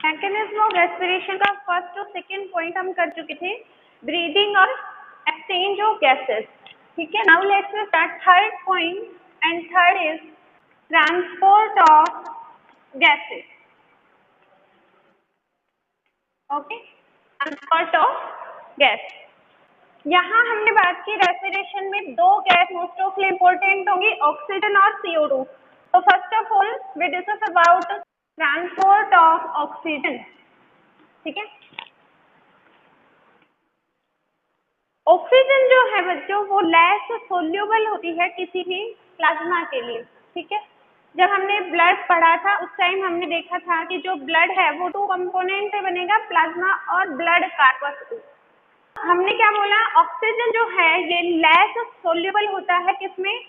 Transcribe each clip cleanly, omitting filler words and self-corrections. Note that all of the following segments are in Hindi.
मैकेनिज्म ऑफ रेस्पिरेशन का फर्स्ट और सेकेंड पॉइंट हम कर चुके थे, ब्रीदिंग और एक्सचेंज ऑफ गैसेस। ठीक है, now let's start third point and third is transport of gases. Okay, transport of gas. यहाँ हमने बात की रेस्पिरेशन में दो गैस मोस्ट ऑफली इंपॉर्टेंट होंगी, ऑक्सीजन और CO2। तो first of all we discuss about transport of oxygen. ठीक है, ऑक्सीजन जो है बच्चों वो लेस सोल्यूबल होती है किसी भी प्लाज्मा के लिए। ठीक है, जब हमने ब्लड पढ़ा था उस टाइम हमने देखा था कि जो ब्लड है वो दो कंपोनेंट से बनेगा, प्लाज्मा और ब्लड कार्पस। हमने क्या बोला, ऑक्सीजन जो है ये लेस सोल्यूबल होता है किसमें,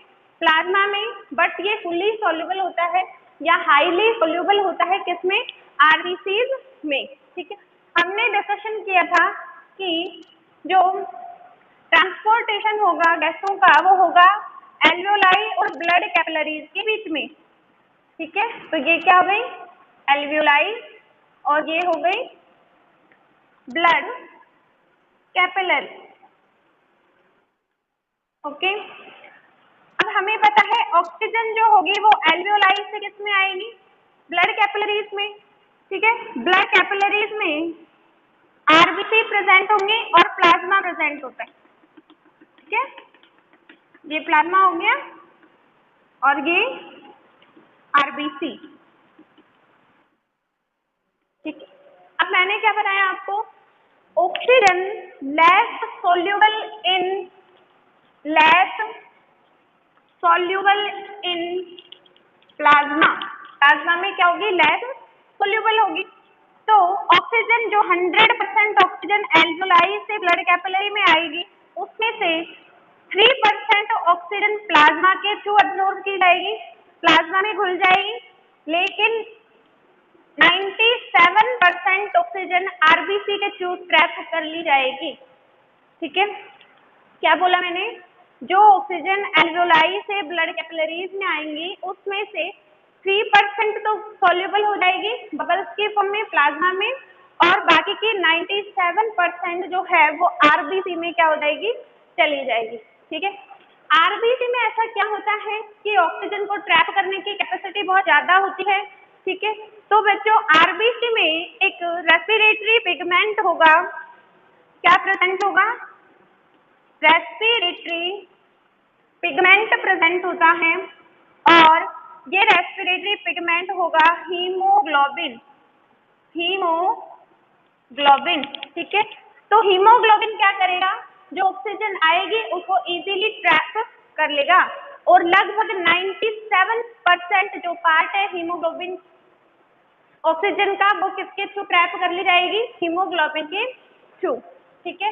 प्लाज्मा में, बट ये फुली सोल्यूबल होता है या हाईली सोल्यूबल होता है किसमें, आरबीसीज में। ठीक है, हमने डिस्कशन किया था कि जो ट्रांसपोर्टेशन होगा गैसों का वो होगा एल्वियोलाई और ब्लड कैपिलरीज के बीच में। ठीक है, तो ये क्या हो गई, एल्वियोलाई और ये हो गई ब्लड कैपिलरी। ओके, अब हमें पता है ऑक्सीजन जो होगी वो एल्वियोलाई से किस में आएगी, ब्लड कैपिलरीज में। ठीक है, ब्लड कैपिलरीज में आरबीसी प्रेजेंट होंगे और प्लाज्मा प्रेजेंट होता है। ठीक है, ये प्लाज्मा हो गया और ये आरबीसी। ठीक है, अब मैंने क्या बताया आपको, oxygen less soluble in plasma. Plasma में क्या होगी, लेस सोल्यूबल होगी। तो ऑक्सीजन जो 100% ऑक्सीजन एल्वियोलाई से ब्लड कैपिलरी में आएगी उसमें से 3% ऑक्सीजन प्लाज्मा के थ्रू अब्सॉर्ब की जाएगी, प्लाज्मा में घुल जाएगी, लेकिन 97% ऑक्सीजन आरबीसी के थ्रू ट्रैप कर ली जाएगी। ठीक है, क्या बोला मैंने, जो ऑक्सीजन एल्वियोलाई से ब्लड कैपिलरीज में आएंगी उसमें से 3% तो सॉल्युबल हो जाएगी बबल्स की फॉर्म में प्लाज्मा में, और बाकी की 97% जो है वो आरबीसी में क्या हो जाएगी, चली जाएगी। ठीक है, आरबीसी में ऐसा क्या होता है कि ऑक्सीजन को ट्रैप करने की कैपेसिटी बहुत ज्यादा होती है। ठीक है, तो बच्चों आरबीसी में एक रेस्पिरेटरी पिगमेंट होगा, क्या प्रेजेंट होगा, रेस्पिरेटरी पिगमेंट प्रेजेंट होता है, और ये रेस्पिरेटरी पिगमेंट होगा हीमोग्लोबिन। ठीक है, तो हीमोग्लोबिन क्या करेगा, जो ऑक्सीजन आएगी उसको इजीली ट्रैप कर लेगा, और लगभग 97% जो पार्ट है हीमोग्लोबिन ऑक्सीजन का वो किसके थ्रू ट्रैप कर ली जाएगी, हीमोग्लोबिन के थ्रू। ठीक है,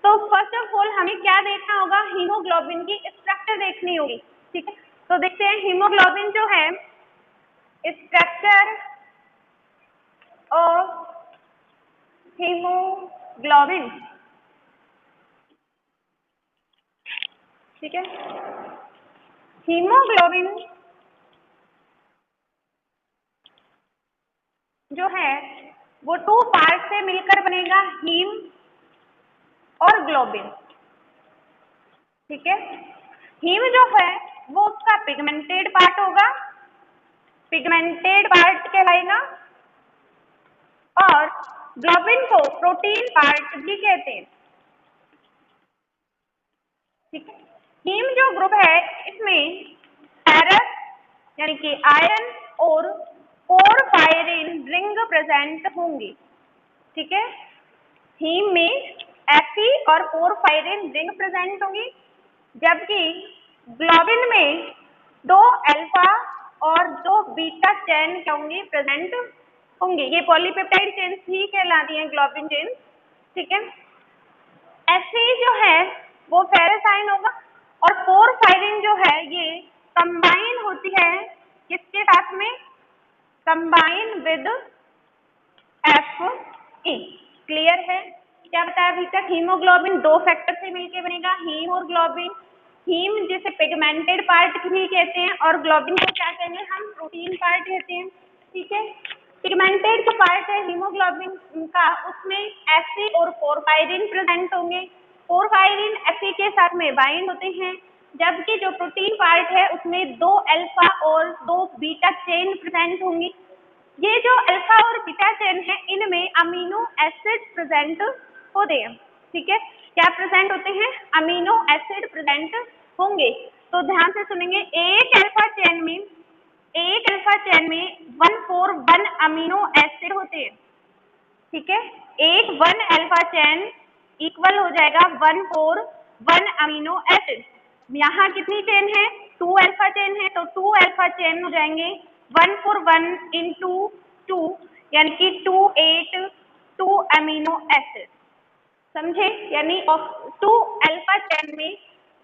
तो फर्स्ट ऑफ ऑल हमें क्या देखना होगा, हीमोग्लोबिन की स्ट्रक्चर देखनी होगी। ठीक है, तो देखते हैं हीमोग्लोबिन जो है, स्ट्रक्चर ऑफ हीमोग्लोबिन। ठीक है, हीमोग्लोबिन जो है वो 2 पार्ट से मिलकर बनेगा, हीम और ग्लोबिन। ठीक है, हीम जो है वो उसका पिगमेंटेड पार्ट होगा, पिगमेंटेड पार्ट कहलाएगा, और ग्लोबिन को प्रोटीन पार्ट भी कहते हैं। ठीक है, हीम जो ग्रुप है इसमें फेरस यानी कि आयरन और पोरफायरिन रिंग प्रेजेंट होंगी। ठीक है, हीम में Fe और पोरफायरिन रिंग प्रेजेंट होंगी, जबकि ग्लोबिन में 2 अल्फा और 2 बीटा चेन क्या होंगी, प्रेजेंट होंगे। ये पॉलीपेप्टाइड चेन्स ही कहलाती हैं ग्लोबिन चेन्स। ठीक है, Fe जो है वो फेरस आयन होगा, और पोरफायरिन जो है ये कंबाइन होती है किसके साथ में, कंबाइन विद Fe। क्लियर है, क्या बताया अभी तक, हीमोग्लोबिन 2 फैक्टर से मिलकर बनेगा, हीम और ग्लोबिन। हीम जिसे पिगमेंटेड पार्ट भी कहते हैं और ग्लोबिन को क्या कहेंगे हम, प्रोटीन पार्ट कहते हैं। ठीक है, पिगमेंटेड जो पार्ट है हीमोग्लोबिन का उसमें एसिड और पोरफायरिन प्रेजेंट होंगे। पोरफायरिन एसिड के साथ में बाइंड होते हैं, जबकि जो प्रोटीन पार्ट है उसमें 2 अल्फा और 2 बीटा चेन प्रेजेंट होंगी। ये जो अल्फा और बीटा चेन है इनमें अमीनो एसिड प्रेजेंट होते हैं। ठीक है, क्या प्रेजेंट होते हैं? अमीनो एसिड प्रेजेंट होंगे। तो ध्यान से सुनेंगे, एक अल्फा चेन में 141 अमीनो एसिड होते हैं। ठीक है, एक 1 अल्फा चेन इक्वल हो जाएगा 141 अमीनो एसिड। यहाँ कितनी चेन है? 2 अल्फा चेन है, तो 2 अल्फा चेन हो जाएंगे 141 इंटू 2 यानी कि 282 अमीनो एसिड। समझे? यानी 2 अल्फा चेन में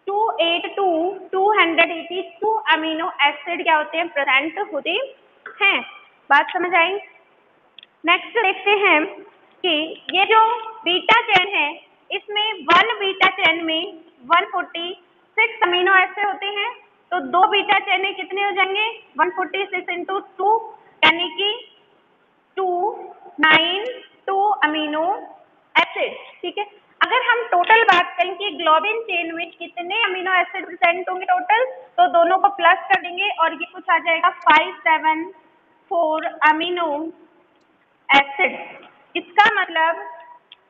282 अमीनो एसिड क्या होते हैं? प्रेजेंट होते हैं। बात समझ आई? नेक्स्ट देखते हैं कि ये जो बीटा चेन है इसमें 1 बीटा चेन में 146 अमीनो एसिड होते हैं। तो 2 बीटा चेन में कितने हो जाएंगे? 146 इंटू 2 यानी कि 292 अमीनो एसिड। ठीक है, अगर हम टोटल बात करें कि ग्लोबिन चेन में कितने अमीनो एसिड प्रेजेंट होंगे टोटल, तो दोनों को प्लस कर देंगे और ये कुछ आ जाएगा 574 अमीनो एसिड। इसका मतलब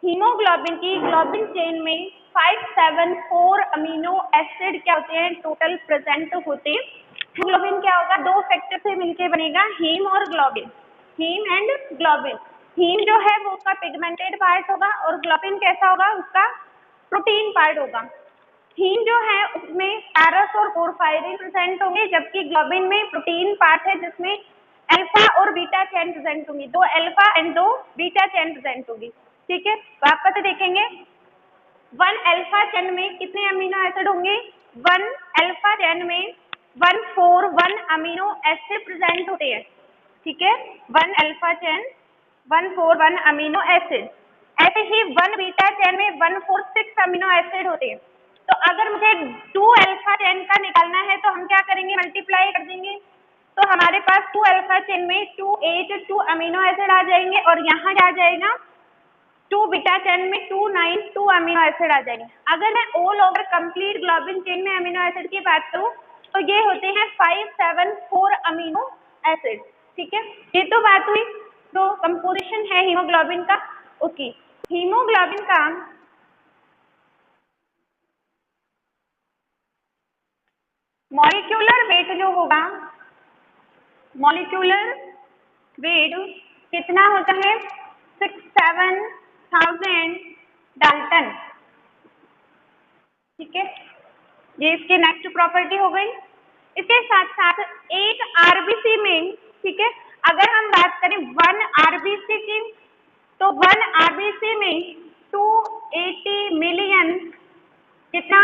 हीमोग्लोबिन की ग्लोबिन चेन में 574 अमीनो एसिड क्या होते हैं? टोटल प्रेजेंट होते हैं। हीमोग्लोबिन क्या होगा? 2 फैक्टर से मिलकर बनेगा, हीम और globin, haem and globin. Haem जो है वो उसका पिगमेंटेड पार्ट होगा और ग्लोबिन कैसा होगा? उसका प्रोटीन पार्ट होगा। हीम जो है उसमें पैरस और पोरफायरिन प्रेजेंट होंगे, जबकि ग्लोबिन में प्रोटीन पार्ट है जिसमें अल्फा और बीटा चेन प्रेजेंट होंगी, 2 alpha and 2 beta chain present होगी। ठीक है, वापस से देखेंगे 1 अल्फा चेन में कितने अमीनो एसिड होंगे? 1 अल्फा चेन में 141 अमीनो एसिड प्रेजेंट होते हैं। ठीक है, 1 अल्फा चेन 141 अमीनो एसिड। ऐसे ही 1 बीटा चेन में 146 अमीनो एसिड होते हैं। तो अगर मुझे 2 अल्फा चेन का निकालना है तो हम क्या करेंगे? मल्टीप्लाई कर देंगे। तो हमारे पास 2 अल्फा चेन में 282 अमीनो एसिड आ जाएंगे और यहाँ क्या आ जाएगा? 2 बीटा चेन में 292 अमीनो एसिड आ जाएंगे। अगर मैं all over complete globin chain में अमीनो एसिड की बात करूँ तो ये होते हैं 574 अमीनो एसिड। ठीक है, ये तो बात हुई जो कंपोजिशन है हीमोग्लोबिन का। ओके, हीमोग्लोबिन का मॉलिक्यूलर वेट जो होगा, मॉलिक्यूलर वेट कितना होता है? 67,000 डाल्टन। ठीक है, ये इसकी नेक्स्ट प्रॉपर्टी हो गई। इसके साथ साथ एक आरबीसी में, ठीक है, अगर हम बात करें 1 आरबीसी की, तो 1 आरबीसी में 280 मिलियन, कितना?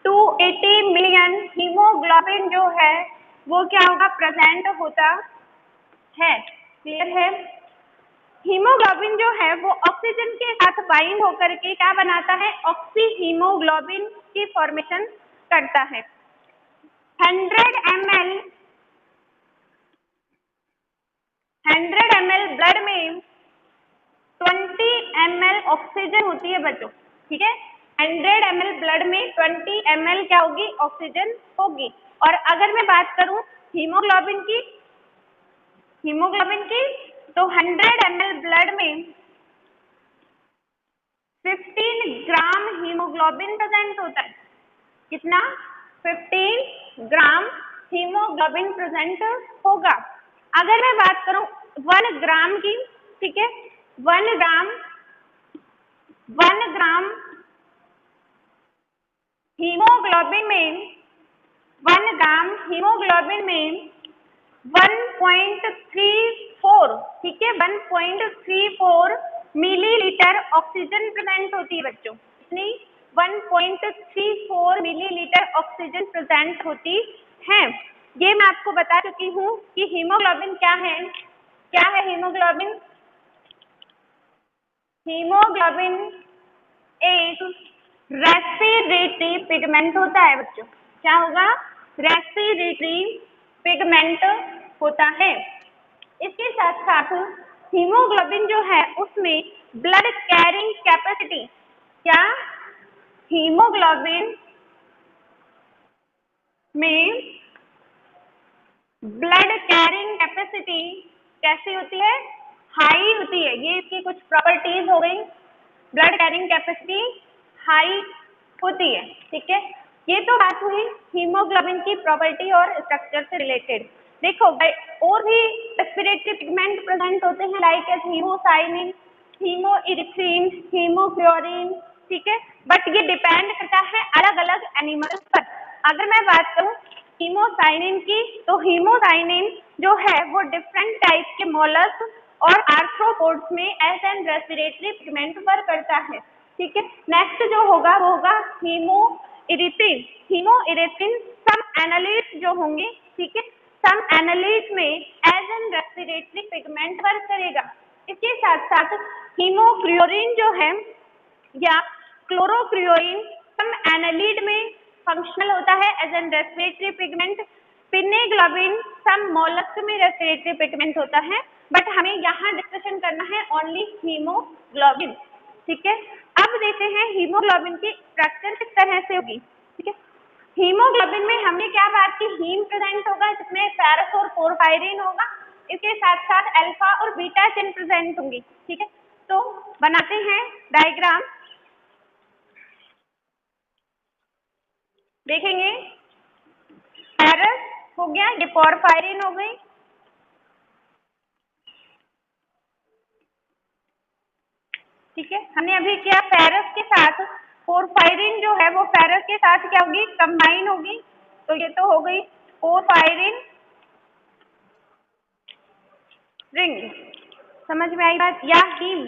280 मिलियन हीमोग्लोबिन जो है वो क्या होगा? प्रेजेंट होता है। क्लियर है? हीमोग्लोबिन जो है वो ऑक्सीजन के साथ बाइंड होकर के क्या बनाता है? ऑक्सी हीमोग्लोबिन की फॉर्मेशन करता है। 100 ml ब्लड में 20 ml ऑक्सीजन होती है बच्चों। ठीक है, 100 ml ब्लड में 20 ml क्या होगी? ऑक्सीजन होगी। और अगर मैं बात करूं हीमोग्लोबिन की, तो 100 ml ब्लड में 15 ग्राम हीमोग्लोबिन प्रेजेंट होता है। कितना? 15 ग्राम हीमोग्लोबिन प्रेजेंट होगा। अगर मैं बात करूं 1 ग्राम की, ठीक है, 1 ग्राम हीमोग्लोबिन में 1 ग्राम हीमोग्लोबिन में 1.34, ठीक है, 1.34 मिलीलीटर ऑक्सीजन प्रेजेंट होती है बच्चों। कितनी? 1.34 मिलीलीटर ऑक्सीजन प्रेजेंट होती है। ये मैं आपको बता चुकी हूँ कि हीमोग्लोबिन क्या है। क्या है हीमोग्लोबिन? हीमोग्लोबिन एक रेस्पिरेटरी पिगमेंट होता है बच्चों। क्या होगा? रेस्पिरेटरी पिगमेंट होता है। इसके साथ साथ हीमोग्लोबिन जो है उसमें ब्लड कैरिंग कैपेसिटी, क्या हीमोग्लोबिन में ब्लड कैरिंग कैपेसिटी कैसी होती है, हाई होती है। ये इसकी कुछ प्रॉपर्टीज हो गई, ब्लड कैरिंग कैपेसिटी हाई होती है, ठीक है। ये तो बात हुई हीमोग्लोबिन की प्रॉपर्टी और स्ट्रक्चर से रिलेटेड। देखो और भी रेस्पिरेटरी पिगमेंट प्रेजेंट होते हैं लाइक एज हीमोसाइनिन, हीमोइरिथ्रिन, हीमोग्लोबिन, ठीक है, बट ये डिपेंड करता है अलग अलग एनिमल्स पर। अगर मैं बात करूं हीमोसाइनिन की, तो हीमोसाइनिन जो है वो डिफरेंट टाइप के मोलस्क और आर्थ्रोपोड्स में as an respiratory pigment work करता है, ठीक है। नेक्स्ट जो होगा वो होगा हीमोइरिथ्रिन। हीमोइरिथ्रिन सम एनालिड्स जो होंगे, ठीक है, सम एनालिड्स में as an respiratory pigment work करेगा। इसके साथ साथ हीमोक्लोरिन जो है या क्लोरोक्लोरिन सम एनालिड में फंक्शनल होता है as an respiratory pigment. Pinnaglobin some mollusc में रेस्पिरेटरी पिगमेंट होता है, बट हमें यहाँ डिस्कशन करना है ओनली हीमोग्लोबिन, ठीक है। अब देखते हैं हीमोग्लोबिन की स्ट्रक्चर किस तरह से होगी, ठीक है। हीमोग्लोबिन में हमने क्या बात की, हीम प्रेजेंट होगा जिसमें फेरस और पोरफायरिन होगा, इसके साथ साथ अल्फा और बीटा चेन प्रेजेंट होंगी, ठीक है। तो बनाते हैं डायग्राम, देखेंगे फेरस हो गया, ये पोरफायरिन हो गई, ठीक है। हमने अभी किया फेरस के साथ पोरफायरिन जो है वो फेरस के साथ क्या होगी, कंबाइन होगी, तो ये तो हो गई पोरफायरिन रिंग, समझ में आई बात। या हीम,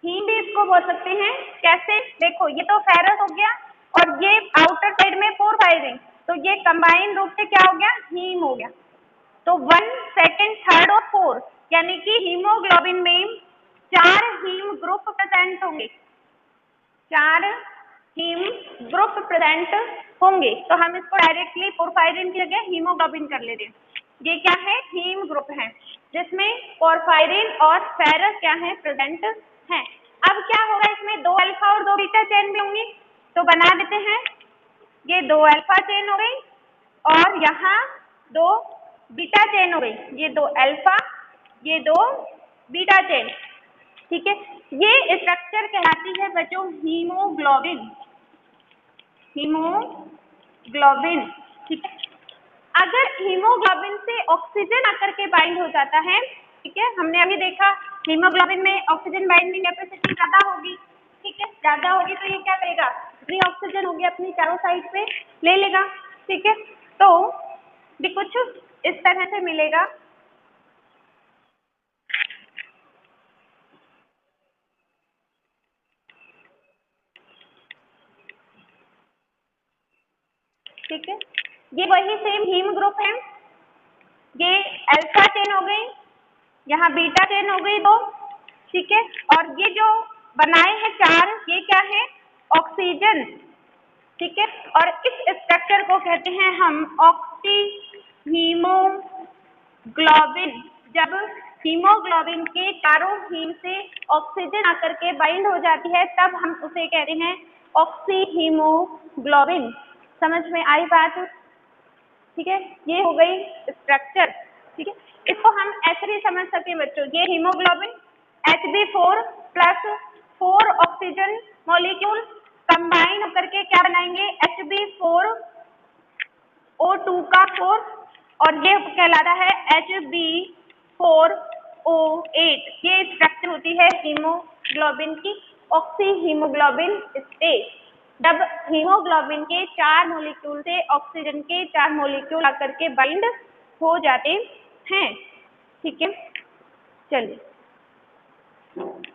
हीम भी इसको बोल सकते हैं, कैसे, देखो ये तो फेरस हो गया और ये आउटर साइड में पोरफायरिन, तो ये कंबाइन रूप से क्या हो गया, हीम हो गया। तो 1, 2, 3 और 4 यानी कि हीमोग्लोबिन में 4 हीम ग्रुप प्रेजेंट होंगे, 4 हीम ग्रुप प्रेजेंट होंगे। तो हम इसको डायरेक्टली पोरफायरिन की जगह हीमोग्लोबिन कर ले रहे हैं। ये क्या है, हीम ग्रुप है जिसमें पोरफायरिन और फेरस क्या है, प्रेजेंट है। अब क्या होगा, इसमें 2 अल्फा और 2 बीटा चेन भी होंगी, तो बना देते हैं, ये 2 अल्फा चेन हो गई और यहाँ 2 बीटा चेन हो गई, ये 2 अल्फा, ये 2 बीटा चेन, ठीक है। ये स्ट्रक्चर कहलाती है बच्चों हीमोग्लोबिन, हीमोग्लोबिन, ठीक है। अगर हीमोग्लोबिन से ऑक्सीजन आकर के बाइंड हो जाता है, ठीक है, हमने अभी देखा हीमोग्लोबिन में ऑक्सीजन बाइंडिंग कैपेसिटी ज्यादा होगी, ठीक है, ज्यादा होगी तो ये क्या करेगा, फ्री ऑक्सीजन होगी अपनी चारों साइड पे ले लेगा, ठीक है। तो भी कुछ इस तरह से मिलेगा, ठीक है। ये वही सेम हीम ग्रुप है, ये अल्फा चेन हो गई, यहाँ बीटा चेन हो गई 2, ठीक है। और ये जो बनाए हैं 4, ये क्या है, ऑक्सीजन, ठीक है। और इस स्ट्रक्चर को कहते हैं हम ऑक्सी हीमोग्लोबिन। जब हीमोग्लोबिन के चारों हीम से ऑक्सीजन आकर के बाइंड हो जाती है तब हम उसे कहते हैं ऑक्सी हीमोग्लोबिन। समझ में आई बात, ठीक है। ये हो गई स्ट्रक्चर, ठीक है। इसको हम ऐसे भी समझ सकते हैं बच्चों, ये haemoglobin Hb4 plus 4 oxygen molecule combine होकर के क्या बनाएंगे, Hb4O2 का 4, और ये कहलाता है Hb4O8। ये स्ट्रक्चर होती है हीमोग्लोबिन की, ऑक्सी हीमोग्लोबिन स्टेट। जब हीमोग्लोबिन के 4 मॉलिक्यूल से ऑक्सीजन के 4 मॉलिक्यूल आकर के बाइंड हो जाते हैं, ठीक है। चलिए,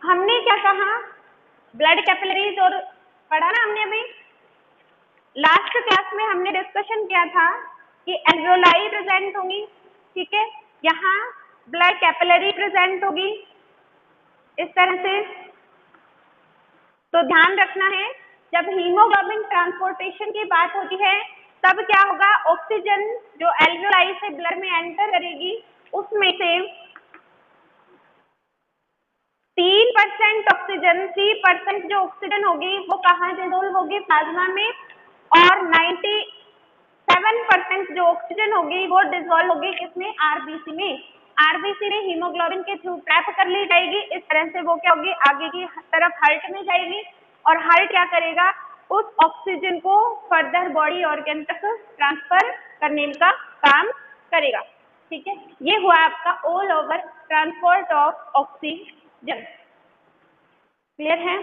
हमने क्या कहा, ब्लड कैपिलरीज और पढ़ा ना हमने अभी लास्ट क्लास में, हमने डिस्कशन किया था कि एल्वियोलाई प्रेजेंट होंगी, ठीक है, यहाँ ब्लड कैपिलरी प्रेजेंट होगी इस तरह से। तो ध्यान रखना है, जब हीमोग्लोबिन ट्रांसपोर्टेशन की बात होती है तब क्या होगा, ऑक्सीजन जो एल्वियोलाई से ब्लड में एंटर करेगी उसमें से 3% ऑक्सीजन, 3% जो ऑक्सीजन होगी वो कहाँ डिसोल्व होगी? प्लाज्मा में। और 97% जो ऑक्सीजन होगी वो डिसोल्व होगी किसमें? आरबीसी में। आरबीसी में हीमोग्लोबिन के थ्रू ट्रैप कर ली जाएगी। इस तरह से वो क्या होगी? आगे की तरफ हार्ट में जाएगी और हार्ट क्या करेगा? उस ऑक्सीजन को फर्दर बॉडी ऑर्गन तक ट्रांसफर करने का काम करेगा। ठीक है, ये हुआ आपका all over transport of oxygen. Clear है?